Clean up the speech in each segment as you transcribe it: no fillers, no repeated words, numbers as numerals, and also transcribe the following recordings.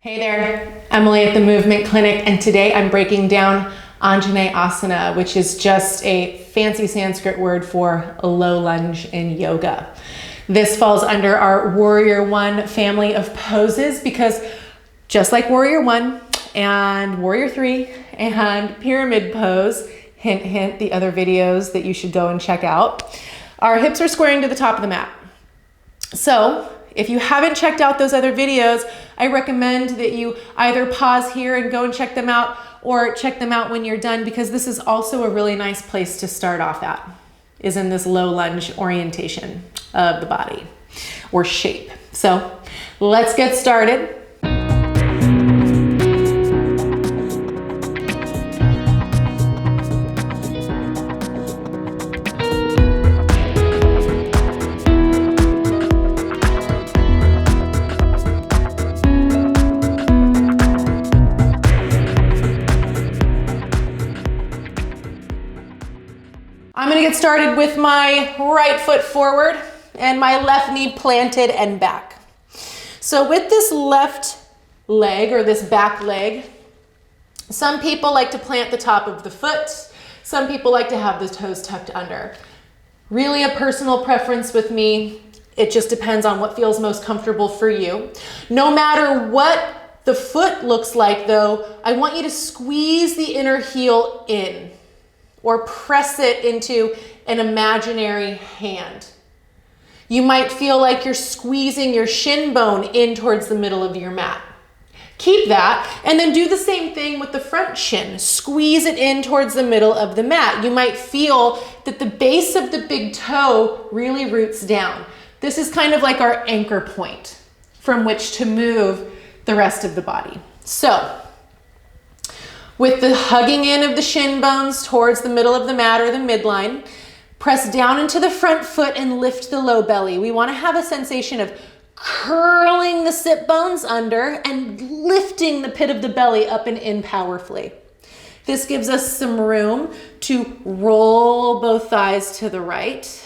Hey there, Emily at the Movement Clinic, and today I'm breaking down Anjeneyasana, which is just a fancy Sanskrit word for a low lunge in yoga. This falls under our Warrior One family of poses because just like Warrior One and Warrior Three and Pyramid Pose, hint, hint, the other videos that you should go and check out, our hips are squaring to the top of the mat. So if you haven't checked out those other videos, I recommend that you either pause here and go and check them out or check them out when you're done, because this is also a really nice place to start off at, is in this low lunge orientation of the body or shape. So let's get started. I'm gonna get started with my right foot forward and my left knee planted and back. So with this left leg or this back leg, some people like to plant the top of the foot. Some people like to have the toes tucked under. Really a personal preference with me. It just depends on what feels most comfortable for you. No matter what the foot looks like though, I want you to squeeze the inner heel in, or press it into an imaginary hand. You might feel like you're squeezing your shin bone in towards the middle of your mat. Keep that, and then do the same thing with the front shin. Squeeze it in towards the middle of the mat. You might feel that the base of the big toe really roots down. This is kind of like our anchor point from which to move the rest of the body. So, with the hugging in of the shin bones towards the middle of the mat or the midline, press down into the front foot and lift the low belly. We want to have a sensation of curling the sit bones under and lifting the pit of the belly up and in powerfully. This gives us some room to roll both thighs to the right.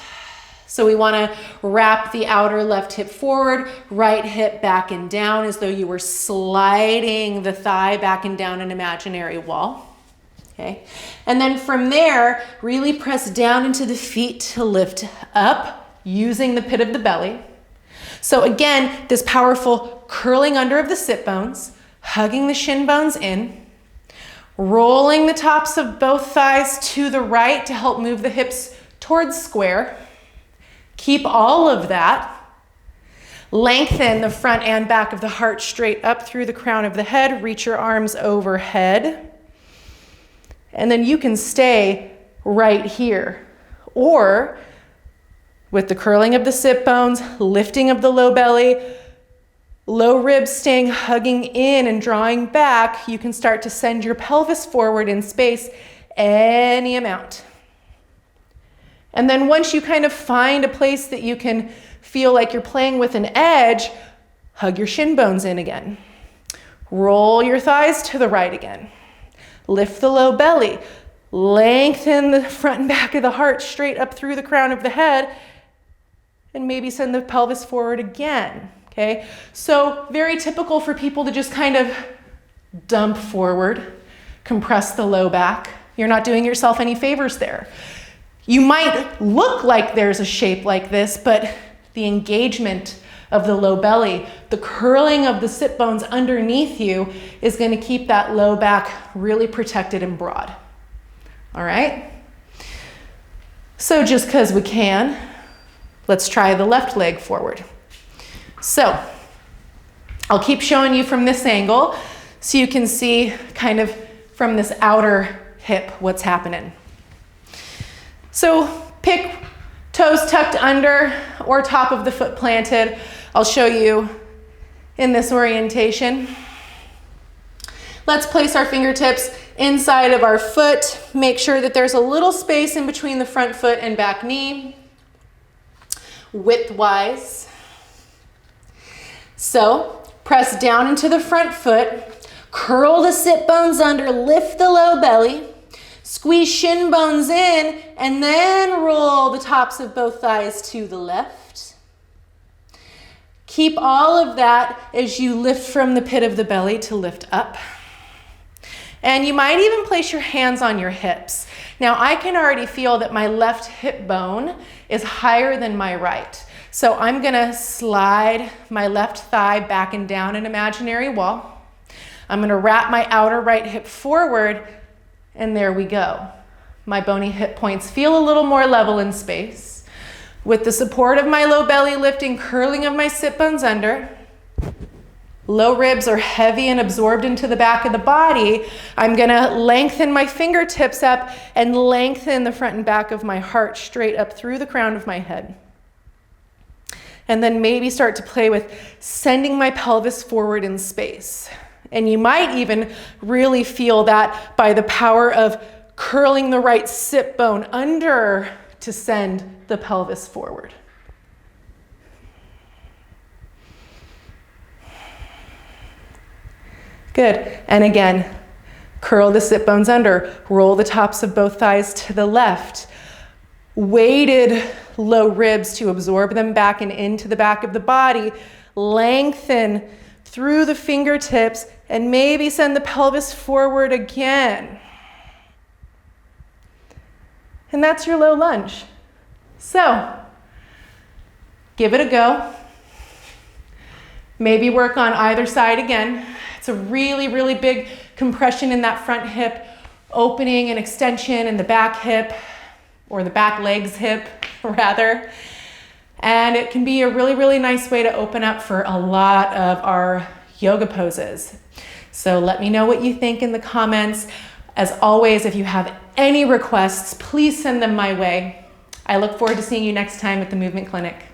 So we want to wrap the outer left hip forward, right hip back and down as though you were sliding the thigh back and down an imaginary wall. Okay. And then from there, really press down into the feet to lift up using the pit of the belly. So again, this powerful curling under of the sit bones, hugging the shin bones in, rolling the tops of both thighs to the right to help move the hips towards square. Keep all of that. Lengthen the front and back of the heart straight up through the crown of the head. Reach your arms overhead. And then you can stay right here. Or with the curling of the sit bones, lifting of the low belly, low ribs staying hugging in and drawing back, you can start to send your pelvis forward in space any amount. And then once you kind of find a place that you can feel like you're playing with an edge, hug your shin bones in again. Roll your thighs to the right again. Lift the low belly. Lengthen the front and back of the heart straight up through the crown of the head. And maybe send the pelvis forward again. Okay? So very typical for people to just kind of dump forward, compress the low back. You're not doing yourself any favors there. You might look like there's a shape like this, but the engagement of the low belly, the curling of the sit bones underneath you is going to keep that low back really protected and broad. All right? So just because we can, let's try the left leg forward. So I'll keep showing you from this angle so you can see kind of from this outer hip what's happening. So pick toes tucked under or top of the foot planted. I'll show you in this orientation. Let's place our fingertips inside of our foot. Make sure that there's a little space in between the front foot and back knee, widthwise. So press down into the front foot, curl the sit bones under, lift the low belly. Squeeze shin bones in and then roll the tops of both thighs to the left. Keep all of that as you lift from the pit of the belly to lift up. And you might even place your hands on your hips. Now I can already feel that my left hip bone is higher than my right. So I'm gonna slide my left thigh back and down an imaginary wall. I'm gonna wrap my outer right hip forward, and there we go. My bony hip points feel a little more level in space. With the support of my low belly lifting, curling of my sit bones under, low ribs are heavy and absorbed into the back of the body. I'm gonna lengthen my fingertips up and lengthen the front and back of my heart straight up through the crown of my head. And then maybe start to play with sending my pelvis forward in space. And you might even really feel that by the power of curling the right sit bone under to send the pelvis forward. Good. And again, curl the sit bones under, roll the tops of both thighs to the left. Weighted low ribs to absorb them back and into the back of the body. Lengthen through the fingertips and maybe send the pelvis forward again. And that's your low lunge. So, give it a go. Maybe work on either side again. It's a really, really big compression in that front hip, opening and extension in the back hip, or the back legs hip, rather. And it can be a really, really nice way to open up for a lot of our yoga poses. So let me know what you think in the comments. As always, if you have any requests, please send them my way. I look forward to seeing you next time at the Movement Clinic.